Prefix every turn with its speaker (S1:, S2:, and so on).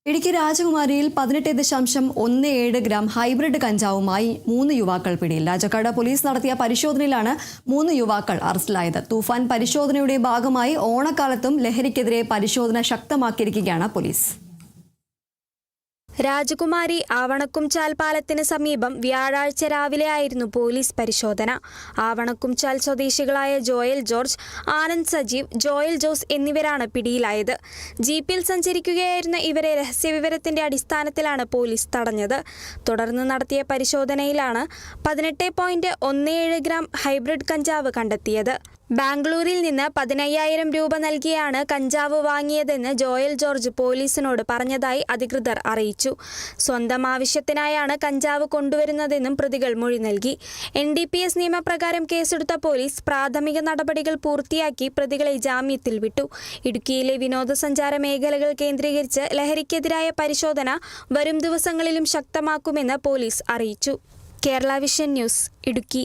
S1: Idukki രാജകുമാരിയിൽ 18.17 gram hybrid കഞ്ചാവുമായി 3 യുവാക്കൾ പിടിയിൽ. രാജക്കാട് പോലീസ് നടത്തിയ പരിശോധനയിലാണ് 3 യുവാക്കൾ അറസ്റ്റിലായത്. തൂഫാൻ പരിശോധനയുടെ ഭാഗമായി ഓണക്കാലത്തും ലഹരിക്കെതിരെ പരിശോധന ശക്തമാക്കിയിരിക്കുകയാണ് പോലീസ്.
S2: രാജകുമാരി ആവണക്കുംചാൽ പാലത്തിന് സമീപം വ്യാഴാഴ്ച രാവിലെയായിരുന്നു പോലീസ് പരിശോധന. ആവണക്കുംചാൽ സ്വദേശികളായ Joel George, Anand Sajeev, Joel Jose എന്നിവരാണ് പിടിയിലായത്. ജീപ്പിൽ സഞ്ചരിക്കുകയായിരുന്ന ഇവരെ രഹസ്യവിവരത്തിന്റെ അടിസ്ഥാനത്തിലാണ് പോലീസ് തടഞ്ഞത്. തുടർന്ന് നടത്തിയ പരിശോധനയിലാണ് 18.17 ഗ്രാം ഹൈബ്രിഡ് കഞ്ചാവ് കണ്ടെത്തിയത്. ബാംഗ്ലൂരിൽ നിന്ന് 15,000 രൂപ നൽകിയാണ് കഞ്ചാവ് വാങ്ങിയതെന്ന് ജോയൽ ജോർജ് പോലീസിനോട് പറഞ്ഞതായി അധികൃതർ അറിയിച്ചു. സ്വന്തം ആവശ്യത്തിനായാണ് കഞ്ചാവ് കൊണ്ടുവരുന്നതെന്നും പ്രതികൾ മൊഴി നൽകി. NDPS നിയമപ്രകാരം കേസെടുത്ത പോലീസ് പ്രാഥമിക നടപടികൾ പൂർത്തിയാക്കി പ്രതികളെ ജാമ്യത്തിൽ വിട്ടു. ഇടുക്കിയിലെ വിനോദസഞ്ചാര മേഖലകൾ കേന്ദ്രീകരിച്ച് ലഹരിക്കെതിരായ പരിശോധന വരും ദിവസങ്ങളിലും ശക്തമാക്കുമെന്ന് പോലീസ് അറിയിച്ചു. Kerala vision news, Idukki.